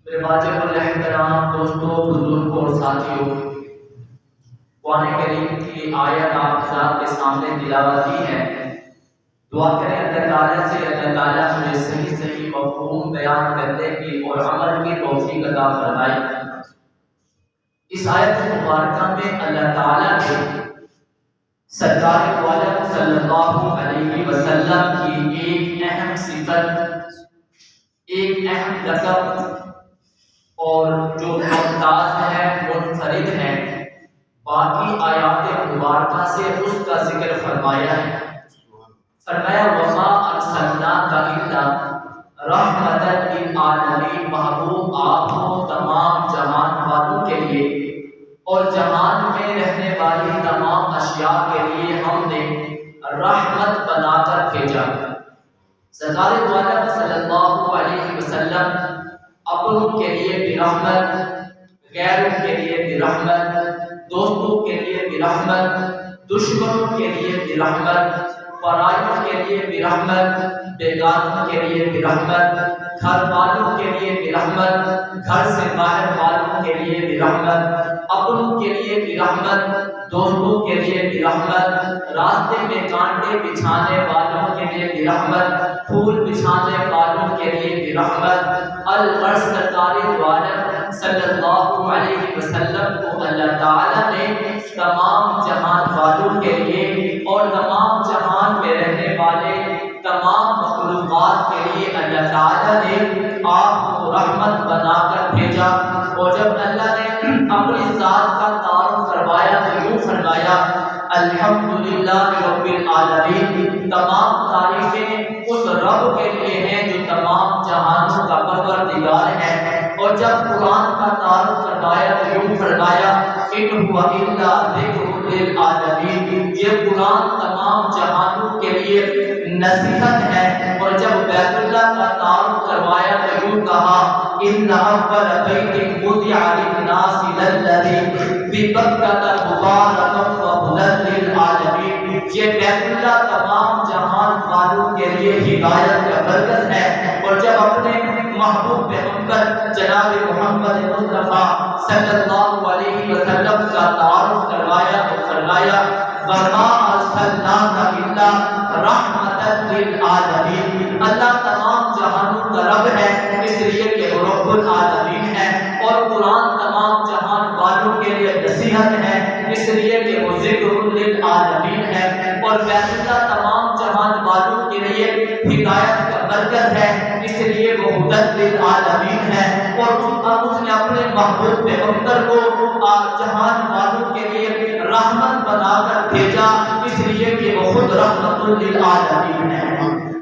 میرے واجب الاحترام دوستوں، بزرگوں اور ساتھیوں، قرآن کریم کی آیت آپ حضرات کے سامنے تلاوت کی ہے۔ دعا کریں اللہ تعالیٰ سے، اللہ تعالیٰ مجھے صحیح صحیح مفہوم بیان کرنے کی اور عمل کی توفیق عطا فرمائے۔ اس آیت مبارکہ میں اللہ تعالیٰ نے سرکار دو عالم صلی اللہ علیہ وسلم کی ایک اہم صفت، ایک اہم لقب اور جو ممتاز ہے، منفرد ہے، باقی آیات مبارکہ سے اس کا ذکر فرمایا ہے۔ فرمایا وَمَا أَرْسَلْنَاكَ إِلَّا رَحْمَةً لِلْعَالَمِينَ، محبوب آپ کو تمام جہان والوں کے لیے اور جہان میں رہنے والی تمام اشیاء کے لیے ہم نے رحمت بنا کر بھیجا۔ سرکار دو عالم صلی اللہ علیہ وسلم اپنوں کے لیے بھی رحمت، غیروں کے لیے بھی رحمت، دوستوں کے لیے بھی رحمت، دشمنوں کے لیے بھی رحمت، پرائیوں کے لیے بھی رحمت، بیگانوں کے لیے بھی رحمت، گھر والوں کے لیے بھی رحمت، گھر سے باہر والوں کے لیے بھی رحمت، اپنوں کے لیے بھی رحمت، دوستوں کے لیے بھی رحمت، راستے میں کانٹے بچھانے والوں کے لیے بھی رحمت، پھول بچھانے والوں کے لیے بھی رحمت۔ الغرض سرکار دو عالم صلی اللہ علیہ وسلم کو اللہ تعالیٰ نے تمام جہان والوں کے لیے اور تمام جہان میں رہنے والے تمام مخلوقات کے لیے اللہ تعالیٰ نے آپ کو رحمت بنا کر بھیجا۔ اور جب اللہ نے اپنی ذات کا تعارف کروایا تو یوں فرمایا الحمدللہ رب العالمین، تمام تعریفیں اس رب کے لیے ہیں جو تمام جہانوں کا پروردگار ہے۔ اور جب قرآن کا تعارف کروایا تو یوں فرمایا ان هو الا ذکر للعالمین، یہ قرآن تمام جہانوں کے لیے نصیحت ہے۔ اور جب بیت اللہ کا تعارف کروایا تو یوں کہا ان اول بیت وضع للناس للذی ببکۃ مبارکا وہدی للعالمین، یہ بیت اللہ تمام جہان والوں کے لیے ہدایت کا مرکز ہے۔ اور جب اپنے محبوب پیغمبر جناب محمد مصطفیٰ صلی اللہ علیہ وسلم کا تعارف کروایا تو فرمایا وَمَا أَرْسَلْنَاكَ إِلَّا رَحْمَةً لِلْعَالَمِينَ، اللہ تمام جہانوں کا رب ہے اس لیے کہ وہ رب العالمین ہے، اور قرآن تمام جہان والوں کے لیے نصیحت ہے اس لیے کہ وہ ذکر للعالمین ہے، اور بیت اللہ تمام جہان والوں کے لیے ہدایت کا مرکز ہے اس لیے وہ ہدی للعالمین ہے۔ اور اس نے اپنے محبوب پیغمبر کو جہان والوں کے لیے رحمت بنا کر بھیجا اس لیے کہ وہ خود رحمت للعالمین ہے۔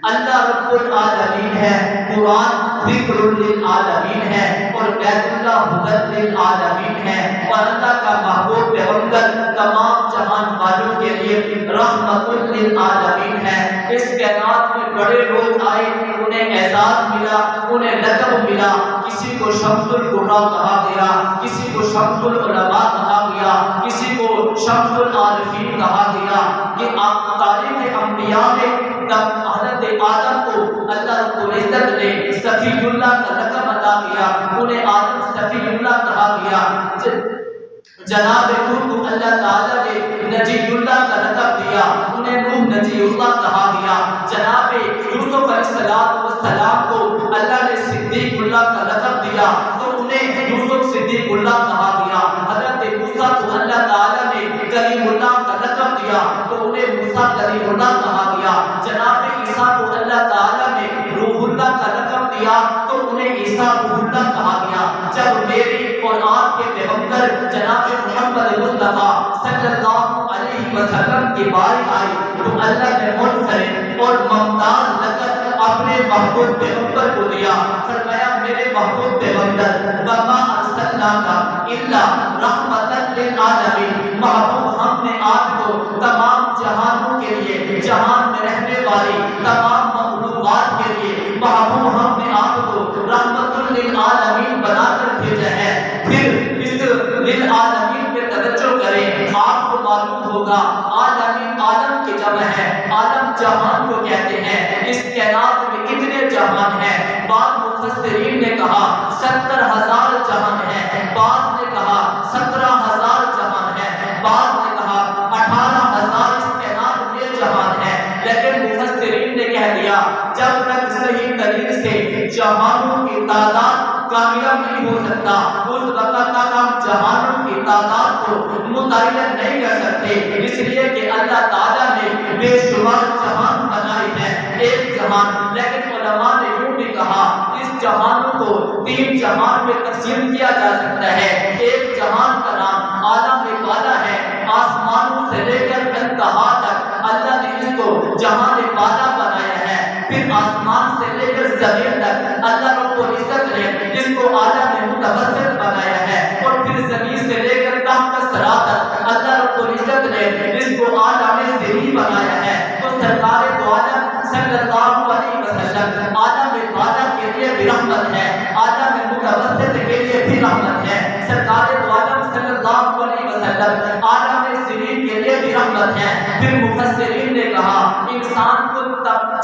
اللہ رب العالمین ہے، قرآن ذکر للعالمین ہے، اور بیت اللہ ہدی للعالمین ہے، اور اللہ کا محبوب پیغمبر تمام جہان والوں کے لیے رحمت للعالمین ہے۔ اس کائنات میں بڑے لوگ آئے، انہیں اعزاز ملا، انہیں لقب ملا، کسی کو شمس القرآ کہا گیا، کسی کو شمس العلماء کہا گیا، کسی کو شمس العارفین کہا گیا۔ کہ تاریخ انبیاء میں تب حضرت آدم کو اللہ رب العزت نے صفی اللہ کا لقب عطا کیا، انہیں آدم صفی اللہ کہا گیا۔ جناب نوح کو اللہ تعالیٰ نے نجی اللہ کا لقب دیا، انہیں نوح نجی اللہ کہا گیا۔ جناب یوسف علیہ السلام کو اللہ نے صدیق اللہ کا لقب دیا تو انہیں یوسف صدیق اللہ کہا گیا۔ حضرت موسیٰ کو اللہ تعالیٰ نے کلیم اللہ کا لقب دیا تو انہیں موسیٰ کلیم اللہ کہا گیا۔ جناب عیسیٰ کو اللہ تعالیٰ نے روح اللہ کا لقب دیا تو انہیں عیسیٰ روح اللہ کہا گیا۔ جب میری اور آپ کے پیغمبر جناب محمد مصطفیٰ صلی اللہ علیہ وسلم کی باری آئی تو اللہ نے منفرد اور ممتاز لقب اپنے محبوب پیغمبر کو دیا۔ فرمایا میرے محبوب پیغمبر وَمَا أَرْسَلْنَاكَ إِلَّا رَحْمَةً لِلْعَالَمِينَ، محبوب ہم نے آپ کو تمام جہانوں کے لیے، جہان میں رہنے والی تمام مخلوقات کے لیے، محبوب ہم نے آپ کو رحمت للعالمین بنا کر بھیجا ہے۔ پھر اس للعالمین پہ توجہ کریں، آپ کو معلوم ہوگا عالمین عالم کی جمع ہے، عالم جہان کو کہتے ہیں۔ اس کائنات میں کتنے جہان ہیں؟ بعض مفسرین مفسرین نے کہا 70,000 جہان ہے، بعض نے کہا 17,000 جہان ہے، بعض نے کہا 18,000 اس کائنات میں جہان ہے، لیکن مفسرین نے کہہ دیا جب تک صحیح دلیل سے جہانوں کی تعداد کامیاب نہیں ہو سکتا اس وقت تک ہم جہانوں کی تعداد کو متعین نہیں کر سکتے، اس لیے کہ اللہ تعالیٰ نے بے شمار جہان بنائے ہیں، ایک جہان، لیکن علماء نے یوں بھی کہا اس جہانوں کو 3 جہان میں تقسیم کیا جا سکتا ہے۔ ایک جہان کا نام عالم بالا ہے، آسمانوں سے لے کر انتہا تک اللہ نے اس کو جہان بالا بنایا ہے، پھر آسمان سے لے کر زمین تک اللہ رب العزت نے اس کو عالم متوسط بنایا ہے، اور پھر زمین سے لے کر تحت الثری تک اللہ رب العزت نے اس کو عالم ذری بنایا ہے۔ تو سرکار دو عالم صلی اللہ علیہ وسلم عالم بالا کے لیے بھی رحمت ہے، عالم متوسط کے لیے بھی رحمت ہے، سرکار دو عالم صلی اللہ علیہ وسلم عالم ذری کے لیے بھی رحمت ہے۔ پھر مفسرین نے کہا انسان کو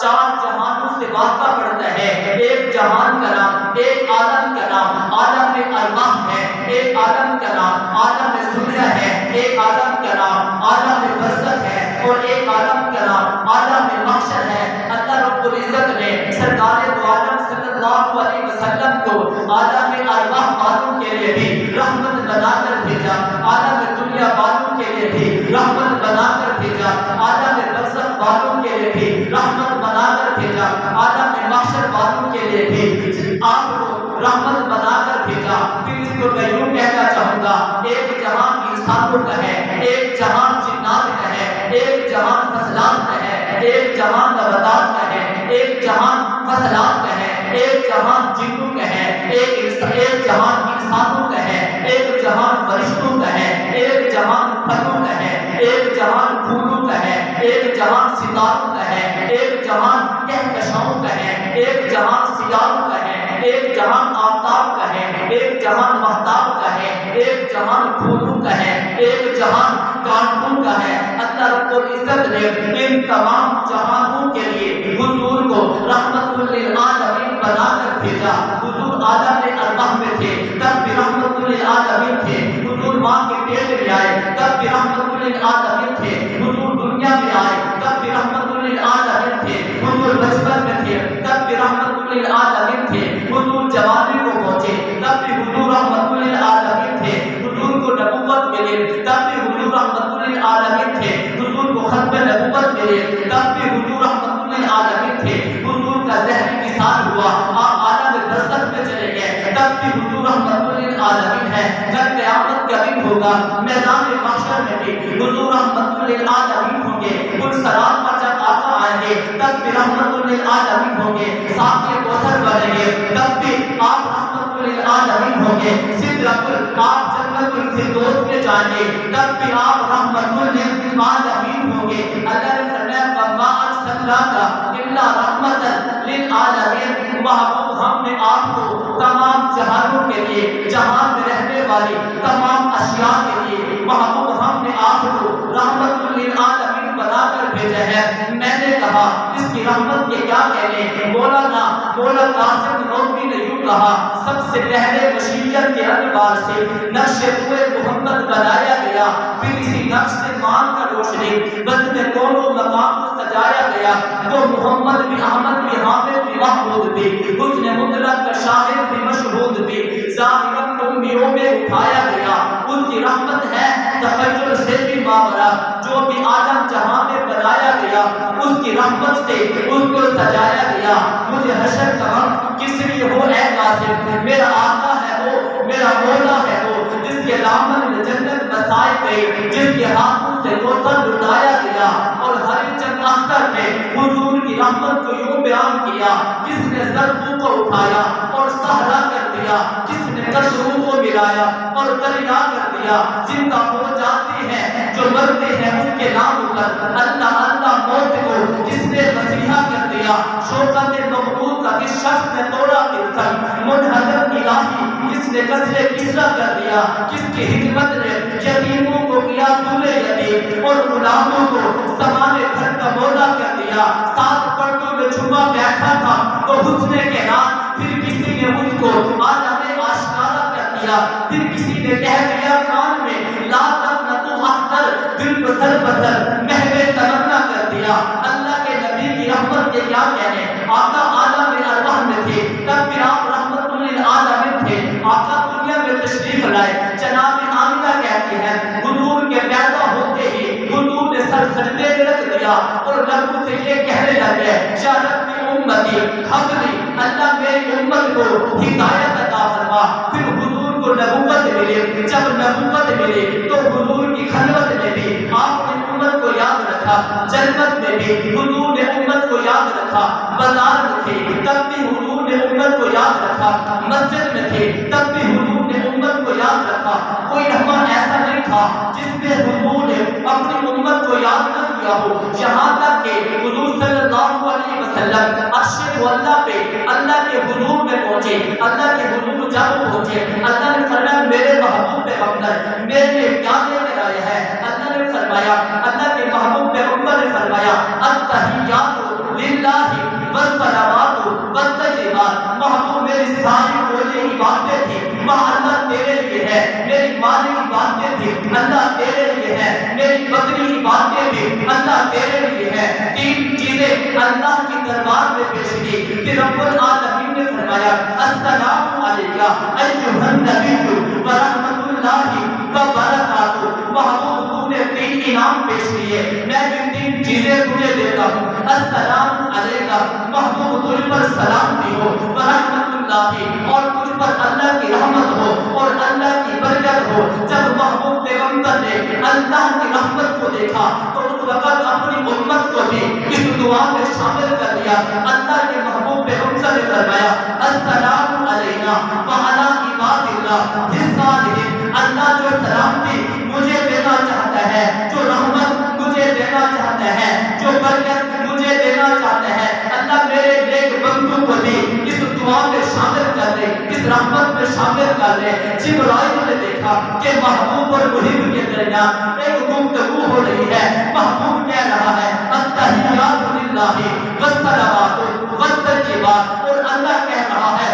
4 جہانوں سے واسطہ پڑتا ہے، ایک جہان کا نام، ایک عالم کا نام عالم ارواح ہے، ایک عالم کا نام عالم دنیا ہے، ایک عالم کا نام عالم برزخ ہے، اور ایک عالم کا نام عالم محشر ہے۔ اللہ رب العزت نے سرکار دو عالم صلی اللہ علیہ وسلم کو عالم ارواح والوں کے لیے بھی رحمت بنا کر بھیجا، عالم دنیا والوں کے لیے بھی رحمت بنا کر بھیجا، عالم برزخ والوں کے لیے بھی رحمت بنا کر بھیجا، عالم محشر والوں کے لیے بھی آپ کو رحمت بنا کر بھیجا۔ پھر اس کو میں یوں کہنا چاہوں گا ایک جہان انسانوں کا ہے، ایک جہان جنات کا ہے، ایک جہان فصلات کا ہے، ایک جہان نباتات کا ہے، ایک جہان فصلات کا ہے، ایک جہان جنوں کا ہے، ایک جہان انسانوں کا ہے، ایک جہان فرشتوں کا ہے، ایک جہان پھلوں کا ہے، ایک جہان پھولوں کا ہے، ایک جہان ستاروں کا ہے، ایک جہان کہکشاؤں کا ہے، ایک جہان سیاروں کا ہے، ایک جہان آفتاب کا ہے، ایک جہان مہتاب کا ہے، ایک جہان پھولوں کا ہے، ایک جہان کانٹوں کا ہے۔ اللہ رب العزت نے ان تمام جہانوں کے لیے حضور کو رحمت للعالمین بنا کر بھیجا۔ حضور عالم ارواح میں تھے تب بھی رحمت للعالمین تھے، حضور ماں کے پیٹ میں آئے تب بھی رحمت للعالمین تھے، حضور دنیا میں آئے تب بھی رحمت للعالمین تھے، حضور بچپن میں تھے تب بھی رحمت للعالمین تھے، حضور جوانی کو پہنچے تب بھی حضور رحمت للعالمین تھے، حضور کو نبوت ملے تب بھی حضور رحمت للعالمین تھے، حضور کو ختم نبوت ملے تب بھی حضور رحمت للعالمین تھے، حضور کا ذہنی وصال ہوا آپ عالم برزخ میں چلے گئے تب بھی حضور رحمت للعالمین ہے۔ جب قیامت کا دن ہوگا میدان محشر میں بھی حضور رحمت للعالمین ہوں گے، پل صراط پر جب آقا آئیں گے تب بھی رحمت للعالمین ہوں گے، ساقی کوثر بنیں گے تب بھی آپ رحمت للعالمین ہوں گے، سدرۃ آپ جنت الفردوس میں جائیں گے تب بھی آپ رحمت للعالمین ہوں گے۔ اللہ نے فرمایا وما ارسلناک الا رحمۃ للعالمین، محبوب ہم نے آپ کو تمام جہانوں کے لیے، جہان میں رہنے والی تمام اشیاء کے لیے، محبوب ہم نے آپ کو رحمت للعالمین بنا کر بھیجا ہے۔ میں نے کہا اس کی رحمت کے کیا کہنے، مولا قاسم نووی نے یوں کہا سب سے پہلے مشیت کے انوار سے نقش روئے محمد بنایا گیا، پھر اسی نقش سے مان کر روشنی بس میں کونوں مقام کو سجایا گیا، وہ محمد بھی احمد بھی حامد بھی محمود بھی حسن مطلق کا شاہد بھی مشہود بھی ظاہرا امیوں میں اٹھایا گیا، اس کی رحمت ہے تخیل سے بھی ماورا، جو بھی عالم جہاں میں بنایا گیا اس کی رحمت سے اس کو سجایا گیا۔ مجھے حشر کا غم کس لیے ہو اے قاسم، میرا آقا ہے وہ، میرا مولا ہے وہ، جس کے دامن میں جنت بسائی گئی، جس کے ہاتھوں سے کوثر لٹایا گیا، اور ہر چند اختر نے حضور کی رحمت کو یوں بیان کیا، جس نے ضربوں کو اٹھایا اور صحرا کر دیا، جس نے قطروں کو ملایا اور دریا کر دیا، زندہ ہو جاتے ہیں جو مرتے ہیں اس کے نام پر، اللہ اللہ موت کو جس نے مسیحا کر دیا، شوکت مغرور کا جس شخص نے توڑا تلسم، منحدر الہی کس نے قصر کسرا کر دیا، کس کی حکمت نے یتیموں کو کیا دولے یتیم اور غلاموں کو سامان گھر کا مولا کر دیا۔ 7 پردوں میں چھپا بیٹھا تھا وہ حسن کے نام، پھر کسی نے اس کو عالم آشکارا کر دیا، پھر کسی نے کہہ دیا کان میں لا تقنطوا احذر، دل بسر بسر محو تمنا کر دیا۔ اللہ کے نبی کی رحمت کے کیا کہنے، آقا عالم ارواح میں تھے، تب پھر آپ رحمت للعالمین تھے۔ آقا دنیا میں تشریف لائے، جناب آمنہ کہتی ہے حضور کے پیدا ہوتے ہی حضور نے سر سجدے میں رکھ دیا اور لبوں سے یہ کہنے لگے یا رب امتی حبلی، اللہ میری امت کو ہدایت عطا فرما۔ پھر حضور کو نبوت ملی، جب نبوت ملی تو حضور کی خلوت میں بھی آپ نے امت کو یاد رکھا، جنت میں بھی حضور نے امت کو یاد رکھا، بازار میں تھے تب بھی حضور نے امت کو یاد رکھا، مسجد میں تھے تب بھی حضور نے امت کو یاد رکھا۔ کوئی لمحہ ایسا نہیں تھا جس میں حضور نے اپنی امت کو یاد نہ کیا ہو، یہاں تک کہ حضور صلی اللہ علیہ وسلم عرش اللہ پہ اللہ کے حضور میں پہنچے، اللہ کے حضور جب پہنچے اللہ نے فرمایا میرے محبوب پیغمبر میرے لیے کیا لے کر آئے ہیں؟ اللہ نے فرمایا، اللہ کے محبوب پیغمبر نے فرمایا التحیات للہ والصلوات والطیبات، محبوب میری ساری بولے کی باتیں تھی وہاں اللہ تیرے لیے ہے، میری مالی کی باتیں تھی اللہ تیرے لیے ہے، میری بکری کی باتیں تھی اللہ تیرے لیے ہے۔ 3 چیزیں اللہ کی دربار میں پیش کی، پھر رب العالمین نے فرمایا السلام علیکہ ایھا النبی ورحمۃ اللہ وبرکاتہ۔ محبوب تو نے 3 انعام پیش کیے، میں بھی 3 چیزیں تجھے دیتا ہوں۔ السلام علیکہ، محبوب تجھ پر سلامتی ہو، ورحمۃ اللہ، اور تجھ پر اللہ کی رحمت ہو اور اللہ کی برکت ہو۔ جب محبوب پیغمبر نے اللہ کی رحمت کو دیکھا تو اس وقت اپنی امت کو بھی اس دعا میں شامل کر لیا۔ اللہ کے محبوب پیغمبر نے فرمایا السلام علینا وعلی عباد اللہ الصالحین، اللہ جو سلامتی مجھے دینا چاہتا ہے، جو رحمت مجھے دینا چاہتا ہے، جو برکت مجھے دینا چاہتا ہے، اللہ میرے نیک بندوں کو بھی اس دعا میں شامل کر لے، اس رحمت میں شامل کر لے۔ جبرائیل نے دیکھا کہ محبوب اور محب کے درمیان ایک گفتگو ہو رہی ہے، محبوب کہہ رہا ہے التحیات للہ والصلوات والطیبات، اور اللہ کہہ رہا ہے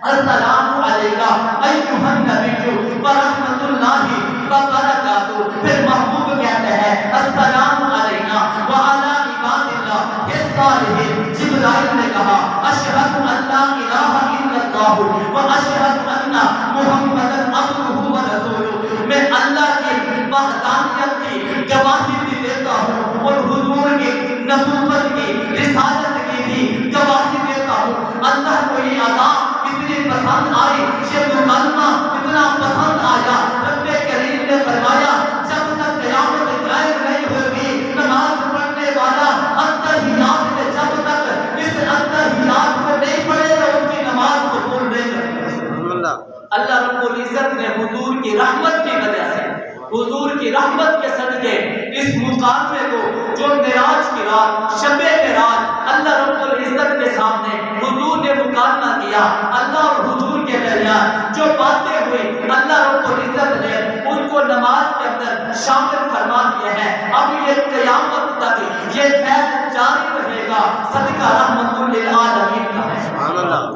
السلام علیکہ ایھا النبی ورحمۃ اللہ وبرکاتہ۔ پھر محبوب کہتے ہیں السلام علینا وعلی عباد اللہ الصالحین۔ جبرائیل نے کہا اشہد ان لا الہ الا اللہ واشہد ان محمدا عبدہ ورسولہ، میں اللہ کی وحدانیت کی گواہی بھی دیتا ہوں اور حضور کی نبوت کی رسالت کی بھی گواہی دیتا ہوں۔ اللہ کو یہ ادا اتنی پسند آئی، یہ مکالمہ اتنا پسند آیا، رب کریم نے فرمایا جب تک قیامت قائم نہیں ہوگی نماز پڑھنے والا التحیات میں جب تک اس التحیات کو نہیں پڑھے گا اس کی نماز قبول نہیں کرے۔ اللہ رب العزت نے حضور کی رحمت کی وجہ سے، حضور کی رحمت کے صدقے اس مقامے کو جو معراج کی رات، شب معراج اللہ رب العزت کے سامنے حضور نے مکالمہ کیا، اللہ اور حضور کے درمیان جو باتیں ہوئی اللہ رب العزت نے اس کو نماز کے اندر شامل فرما دیا ہے۔ اب یہ قیامت تک یہ فیض جاری رہے گا، صدقہ رحمت للعالمین کا ہے۔ سبحان اللہ۔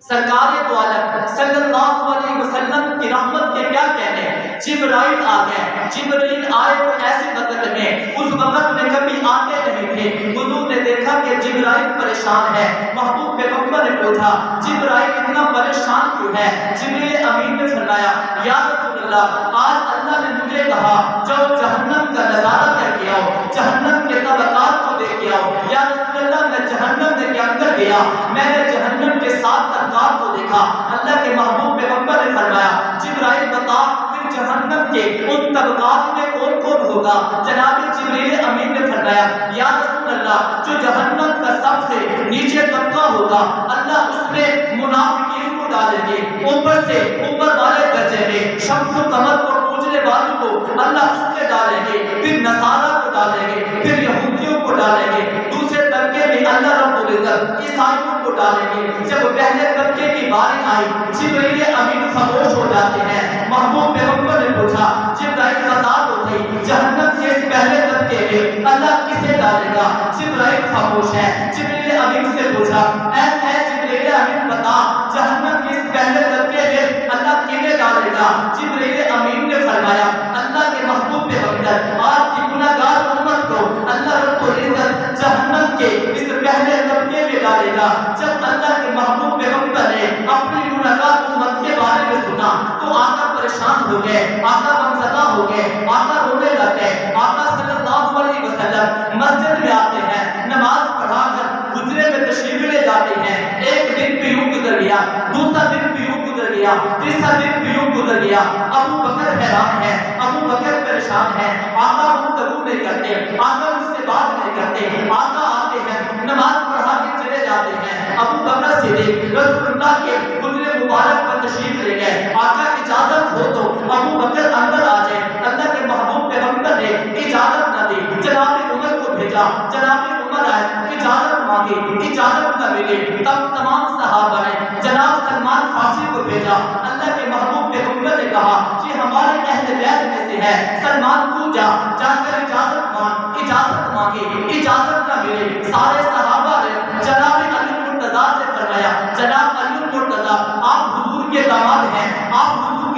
سرکار دو عالم صلی اللہ علیہ وسلم کی رحمت کے کیا کہنے، جبرائیل آ گئے، جبرائیل آئے تو ایسے وقت میں اس وقت میں کبھی آتے نہیں تھے۔ حضور نے دیکھا کہ جبرائیل پریشان ہے، محبوب پیغمبر نے پوچھا جبرائیل اتنا پریشان کیوں ہے؟ جبریل امین نے فرمایا یا رسول اللہ آج اللہ نے مجھے کہا جاؤ جہنم کا نظارہ کر کے آؤ، جہنم کے طبقات کو دیکھ کے آؤ۔ یا رسول اللہ میں جہنم کے اندر گیا، میں نے جہنم کے 7 طبقات کو دیکھا۔ اللہ کے محبوب پیغمبر نے فرمایا جبرائیل بتا پھر جہنم کے ان طبقات میں کون کون ہوگا؟ جناب جبریل امین نے فرمایا یا رسول اللہ جو جہنم کا سب سے نیچے طبقہ ہوگا اللہ اس میں منافقین کو ڈالیں گے، اوپر سے اوپر والے درجے میں شمس و قمر کو پوجنے والوں کو اللہ اس میں ڈالیں گے، پھر نصارہ کو ڈالیں گے، پھر یہودیوں کو ڈالیں گے، دوسرے طبقے میں لیے اللہ رب العزت عیسائیوں کو ڈالیں گے۔ جب پہلے طبقے کی باری آئی جبرائیل امین خاموش ہو جاتے ہیں۔ محبوب پیغمبر نے پوچھا جبرائیل بتا دو بھائی جہنم کے اس پہلے طبقے میں اللہ کسے ڈالے گا؟ جبرائیل خاموش ہے۔ جبرائیل امین سے پوچھا اے جبرائیل امین بتا جہنم کے اس پہلے طبقے میں اللہ کسے ڈالے گا؟ جبرائیل امین نے فرمایا اللہ کے محبوب پیغمبر آپ کی گناہگار امت کو اللہ رب العزت جہنم کے اس پہلے طبقے میں ڈالے گا۔ جب اللہ کے محبوب پیغمبر نے اپنی گناہگار امت کے بارے میں سنا تو آقا پریشان ہو گئے، آقا غمزدہ ہو گئے، آقا رونے لگ گئے۔ آقا صلی اللہ علیہ وسلم مسجد میں آتے ہیں، نماز پڑھا کر حجرے میں تشریف لے جاتے ہیں۔ ایک دن بھی یوں گزر گیا، دوسرا دن بھی یوں گزر گیا، تیسرا دن بھی یوں گزر گیا۔ ابو بکر حیران ہے، ابو بکر پریشان ہے، آقا گفتگو نہیں کرتے، آقا مجھ سے بات نہیں کرتے۔ آقا آتے ہیں، نماز پڑھا کے چلے جاتے ہیں۔ ابو بکر صدیق رسول اللہ کے حجرے مبارک پر تشریف لے گئے۔ آقا اجازت ہو تو ابو بکر اندر آ جائے۔ اللہ کے محبوب پیغمبر نے اجازت نہ دی، جناب عمر کو بھیجا، جناب عمر آئے، اجازت مانگی، اجازت نہ ملی۔ تب تمام صحابہ نے جناب سلمان فارسی کو بھیجا۔ اللہ کے محبوب پیغمبر نے کہا کہ ہمارے اہل بیت میں سے ہے، سلمان تو جا کر اجازت مانگ، اجازت مانگی، اجازت نہ ملی۔ سارے صحابہ نے جناب علی مرتضیٰ سے فرمایا جناب علی مرتضیٰ آپ حضور کے داماد ہیں، آپ حضور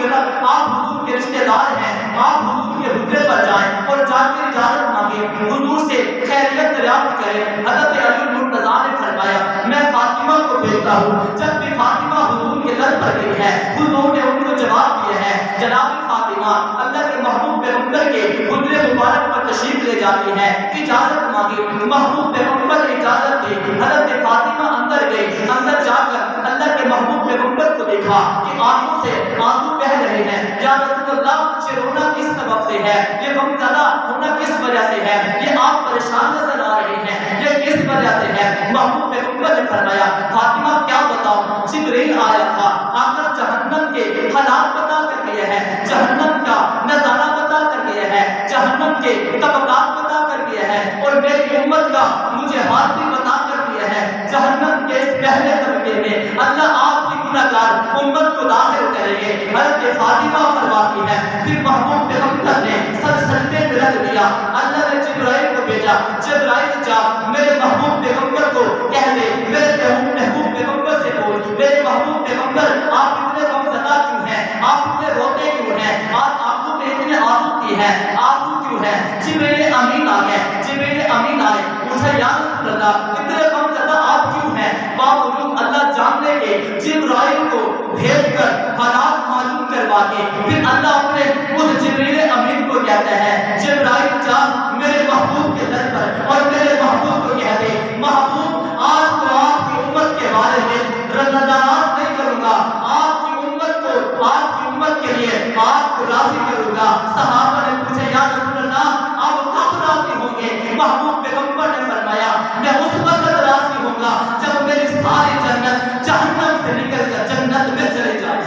کے رشتہ دار ہیں، آپ حضور کے حجرے پر جائیں اور جا کر اجازت مانگیں، حضور سے خیریت دریافت کریں۔ حضرت علی مرتضیٰ نے فرمایا میں فاطمہ کو بھیجتا ہوں۔ جب بھی فاطمہ حضور کے در پر گئی ہے حضور نے ان کو جواب دیا ہے جناب فاطمہ اللہ کے محبوب پیغمبر کے حجرے مبارک پر تشریف لے جاتی ہے، اجازت مانگی، محبوب پیغمبر نے اجازت دی۔ حضرت فاطمہ اندر گئی، اندر جا کر اللہ کے محبوب پیغمبر کو دیکھا کہ آنکھوں سے آنسو بہہ رہے ہیں۔ یا رسول اللہ یہ رونا کس سبب سے ہے؟ یہ غمزدہ ہونا کس وجہ سے ہے؟ یہ آپ پریشان نظر آ رہے ہیں، یہ کس وجہ سے ہے؟ محبوب پیغمبر نے فرمایا فاطمہ کیا بتاؤں، جبرائیل آیا تھا، آ کر جہنم کے حالات بتا کر گئے ہیں، جہنم کا نظارہ بتا کر گئے ہیں، جہنم کے طبقات بتا کر گئے ہیں، اور میری امت کا مجھے حال بھی بتا کر دیا ہے۔ جہنم کے اس پہلے طبقے میں اللہ آپ کی گناہگار امت کو داخل کریں گے۔ حضرت فاطمہ فرماتی ہے پھر محبوب پیغمبر نے سر سجدے میں رکھ دیا۔ اللہ نے جبرائیل کو بھیجا، جبرائیل جا میرے محبوب پیغمبر کو کہہ دے، میرے محبوب پیغمبر سے بول میرے محبوب پیغمبر آپ اتنے غمزدہ کیوں ہیں، آپ اتنے روتے کیوں ہیں، آج آنکھوں میں اتنے آنسو کی ہے، آنسو کیوں ہے؟ جبرائیل امین آ گئے، جبرائیل امین آئے، پوچھا یا رسول اللہ اتنے غمزدہ آپ کیوں ہیں؟ باوجود اللہ جاننے کے جبرائیل کو بھیج کر حالات معلوم کروا کے پھر اللہ اپنے اس جبرائیل امین کو کہتا ہے جبرائیل جا میرے محبوب کے در پر اور میرے محبوب کو کہہ دے محبوب آج تو آپ کی امت کے بارے میں نظارات نہیں کروں گا، آپ کی امت کو آپ کی امت کے لیے آپ کو راضی کروں گا۔ صحابہ نے پوچھا یا رسول اللہ آپ کب راضی ہوں گے؟ محبوب پیغمبر نے فرمایا میں اس وقت راضی ہوں گا جب میری ساری جنت جہنم سے نکل کر جنت میں چلے جائے،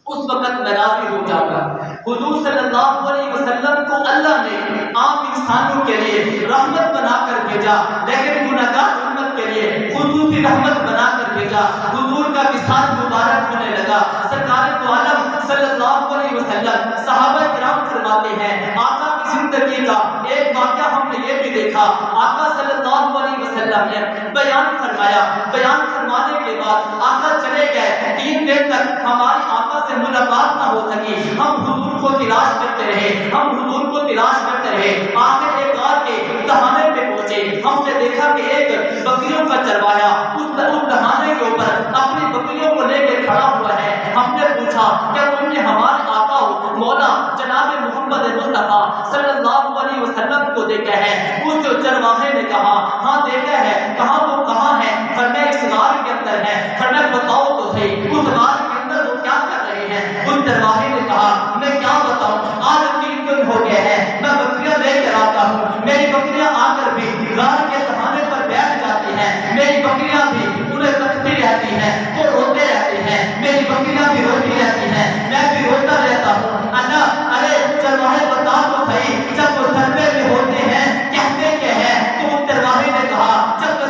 اس وقت میں راضی ہو جاؤں گا۔ حضور صلی اللہ علیہ وسلم کو اللہ نے عام انسانوں کے لیے رحمت بنا کر بھیجا، لیکن گناہگار امت کے لیے خصوصی رحمت بنا کر بھیجا۔ حضور کا وصال مبارک ہونے لگا، سرکار دو عالم صلی اللہ علیہ وسلم صحابہ کرام فرماتے ہیں آقا کی زندگی کا ایک واقعہ ہم نے یہ بھی دیکھا، آقا صلی اللہ علیہ وسلم نے بیان فرمایا، بیان فرمانے کے بعد آقا چلے گئے، 3 دن تک ہماری آقا سے ملاقات نہ ہو سکی، ہم حضور کو تلاش کرتے رہے، ہم حضور کو تلاش کرتے رہے، آخر ایک غار کے دہانے پہ پہنچے، ہم نے دیکھا کہ ایک بکریوں کا چروایا اس دہانے کے اوپر اپنی بکریوں کو لے کے کھڑا ہوا ہے۔ ہم نے پوچھا کیا تم نے ہمارے آقا مولا جناب محمد مصطفیٰ صلی اللہ علیہ وسلم کو دیکھا ہے؟ اس چرواہے نے کہا ہاں دیکھا ہے، کہاں وہ کہاں ہے؟ فرمایا اس غار کے اندر ہے۔ فرمایا بتاؤ تو صحیح اس غار کے اندر وہ کیا کر رہے ہیں؟ اس چرواہے نے کہا میں کیا بتاؤں، آج 3 دن ہو گئے ہیں میں بکریاں لے کر آتا ہوں، میری بکریاں آ کر بھی غار کے دہانے پر بیٹھ جاتی ہیں، میری بکریاں بھی انہیں تکتی رہتی ہیں، وہ روتے رہتے ہیں، میری بکریاں بھی روتی رہتی ہیں، میں بھی روتا رہتا ہوں۔ ارے چرواہے بتا تو صحیح جب وہ سردے میں ہوتے ہیں کہتے کیا ہے؟ تو اس چرواہے نے کہا جب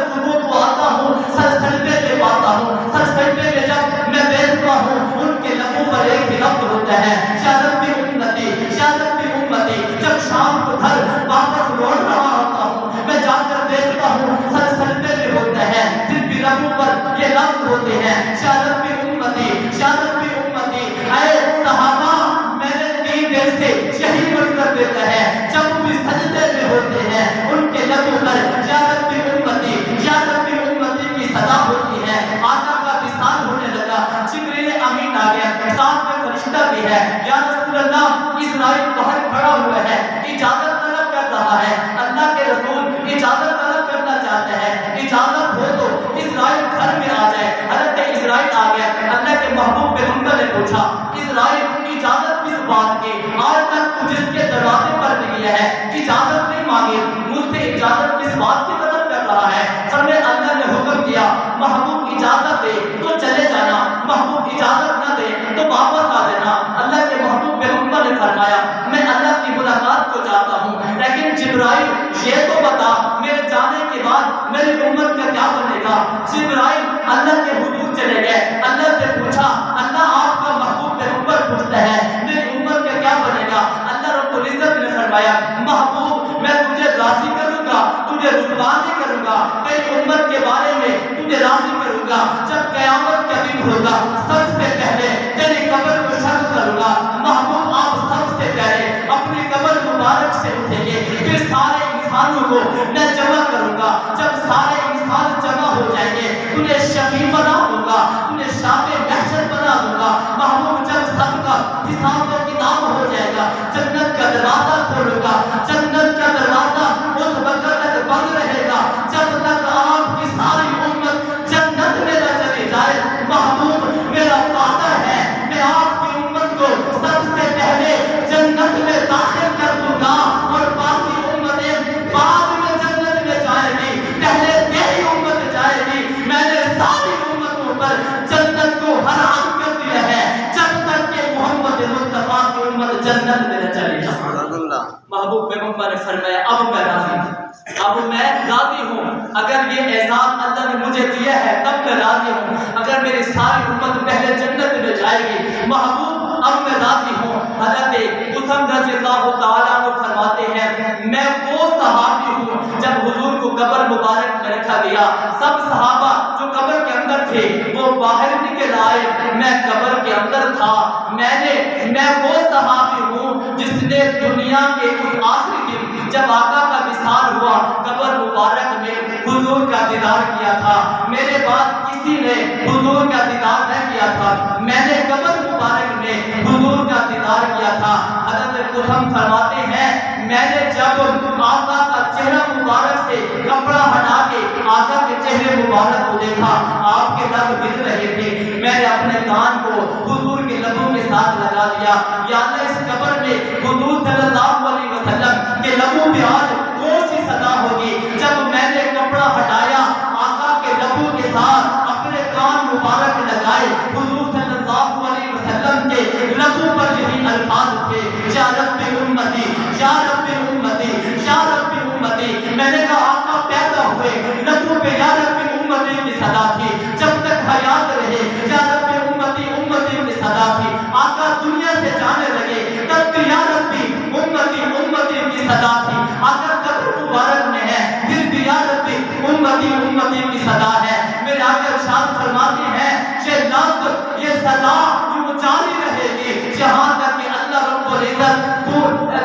ہوتا ہے یا رب امتی یا رب امتی. جب شام کو گھر واپس لوٹ رہا ہوتا ہوں میں جا کر دیکھتا ہوں سر سجدے میں ہوتا ہے پھر بھی لبوں پر یہ لفظ ہوتے ہیں یا رب امتی یا رب امتی. اے صحابہ میں نے 3 دن سے یہی منظر دیتا ہے جب بھی سجدے میں ہوتے ہیں ان کے لبوں پر یا رب امتی یا رب امتی کی صدا ہوتی ہے. آقا کا وصال ہونے لگا. جبریل امین آ گیا ساتھ میں فرشتہ بھی ہے. یا رسول اللہ اسرائیل باہر کھڑا ہوا ہے اجازت طلب کر رہا ہے. اللہ کے رسول اجازت طلب کرنا چاہتے ہیں اجازت ہو تو اسرائیل گھر میں آ جائے. حضرت اسرائیل آ گیا. اللہ کے محبوب پیغمبر نے پوچھا اسرائیل اجازت کس بات کی آج تک تو جس کے دروازے پر نہیں ہے اجازت نہیں مانگی مجھ سے اجازت کس بات کی طلب کر رہا ہے. فرمایا اللہ نے حکم دیا محبوب اجازت دے تو چلے جانا محبوب اجازت نہ دے تو واپس آ جانا. اللہ کے محبوب پیغمبر نے فرمایا میں اللہ کی ملاقات کو چاہتا ہوں لیکن جبرائیل یہ تو بتا میرے جانے کے بعد میری امت کا کیا بنے گا. جبرائیل اللہ کے حضور چلے گئے. اللہ سے پوچھا اللہ آپ کا محبوب پیغمبر پوچھتا ہے میری امت کا کیا بنے گا. اللہ رب العزت نے فرمایا محبوب میں تجھے راضی کروں گا تجھے رسوا نہیں کروں گا تیری امت کے بارے میں تجھے راضی کروں گا. جب قیامت کا دن ہوگا سب سے پہلے تیری قبر کو شق کروں گا. محبوب آپ سب سے پہلے اپنی قبر مبارک سے اٹھیں گے پھر سارے انسانوں کو میں جمع کروں گا. جب سارے انسان جمع ہو جائیں گے تجھے شفیع بنا دوں گا تجھے شافع محشر بنا دوں گا. محبوب جب سب کا حساب و کتاب ہو جائے گا جنت کا دروازہ کھولوں گا. جنت کا دروازہ اس وقت تک بند رہے گا جب تک آپ کی ساری امت جنت میں نہ چلی جائے. محبوب میرا وعدہ ہے میں آپ کی امت کو سب سے پہلے جنت میں داخل کر دوں گا اور باقی امتیں بعد میں جنت میں جائے گی. پہلے تیری امت جائے گی. میں نے ساری امتوں پر جنت کو حرام کر دیا ہے جب تک کہ محمد مصطفیٰ کی امت جنت میں نہ چلی جائے. محبوب پیغمبر نے فرمایا اب میں راضی ہوں اب میں راضی ہوں. اگر یہ اعزاز اللہ نے مجھے دیا ہے تب میں راضی ہوں. اگر میری ساری امت پہلے جنت میں جائے گی محبوب اب میں راضی ہوں. حضرت قسم رضی اللہ تعالیٰ عنہ فرماتے ہیں میں وہ صحابی ہوں جب حضور کو قبر مبارک میں رکھا گیا سب صحابہ جو قبر کے اندر تھے وہ باہر نکل آئے میں قبر کے اندر تھا. میں وہ صحابی ہوں جس نے دنیا کے اس آخری دن جب آقا کا وصال ہوا قبر مبارک میں حضور کا دیدار کیا تھا. میرے بعد کسی نے حضور کا دیدار نہ کیا تھا. میں نے قبر مبارک میں حضور کا دیدار کیا تھا. حضرت قسم فرماتے ہیں میں نے جب آقا کا چہرہ مبارک سے کپڑا ہٹا کے آقا کے چہرے مبارک کو دیکھا آپ کے لب ہل رہے تھے. میں نے اپنے کان کو حضور کے لبوں کے ساتھ لگا دیا یا اللہ اس قبر میں حضور صلی اللہ علیہ وسلم کے لبوں پہ آج کون سی صدا ہوگی. جب میں نے کپڑا ہٹایا آقا کے لبوں کے ساتھ اپنے کان مبارک لگائے حضور صلی اللہ علیہ وسلم کے لبوں پر یہی الفاظ تھے یا رب امتی یا رب امتی یا رب امتی. میں نے کہا آقا پیدا ہوئے لبوں پہ یا رب امتی کی صدا تھی جب تک حیات رہے یا رب امتی امتی کی صدا تھی. آقا دنیا سے جانے لگے تب بھی یا ربی امتی امتی کی صدا تھی. آقا قبر مبارک میں ہے پھر بھی یا ربی امتی امتی کی صدا ہے. میرے آقا ارشاد فرماتے ہیں کہ لفظ یہ صدا جو جاری رہے گی جہاں تک کہ اللہ رب العزت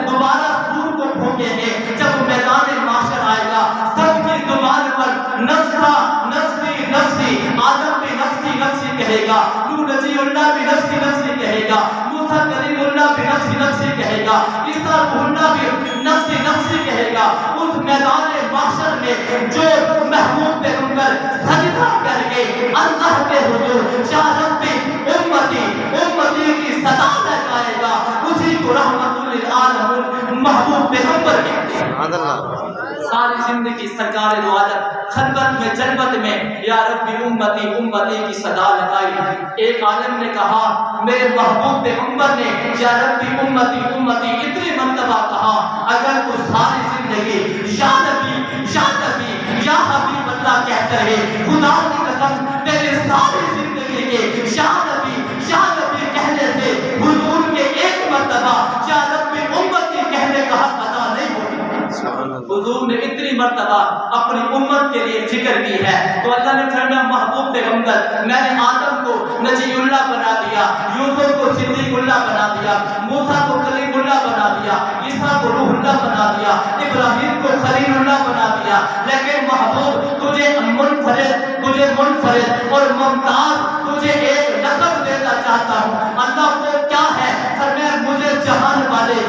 دوبارہ سور کو پھونکیں گے. جب میدان معاشر آئے گا سب کی زبان پر نفسا نفسی نفسی آدم بھی نفسی نفسی کہے گا نور نجی اللہ بھی نفسی نفسی کہے گا موسیٰ کلیم اللہ بھی نفسی نفسی کہے گا عیسیٰ روح اللہ بھی نفسی نفسی کہے گا. اس میدان معاشر میں جو محبوب پیغمبر سجدہ کر کے اللہ کے حضور یا رب امتی امتی کی صدا لگائے گا اسی کو رحمت للعالمین محبوب پیغمبر کہتے ہیں. ساری زندگی سرکار دو عالم خلوت میں جنت میں یا ربی امتی امتی کی صدا لگائی. ایک عالم نے کہا میرے محبوب پیغمبر نے یا ربی امتی امتی اتنی مرتبہ کہا اگر تو ساری زندگی یا نبی یا نبی یا حبیب اللہ کہتے رہے خدا کی قسم تیرے ساری زندگی کے یا نبی کہنے سے حضور کے مرتبہ اپنی امت کے لیے فکر کی ہے. تو اللہ نے فرمایا محبوب پیغمبر میں نے آدم کو نجی اللہ بنا دیا, یوسف کو صدیق اللہ بنا دیا, موسیٰ کو کلیم اللہ بنا دیا, عیسیٰ کو روح اللہ بنا دیا, ابراہیم کو خلیل اللہ بنا دیا, لیکن محبوب تجھے منفرد اور ممتاز تجھے ایک لقب دینا چاہتا ہوں. اللہ کو کیا ہے؟ فرمایا مجھے جہان والے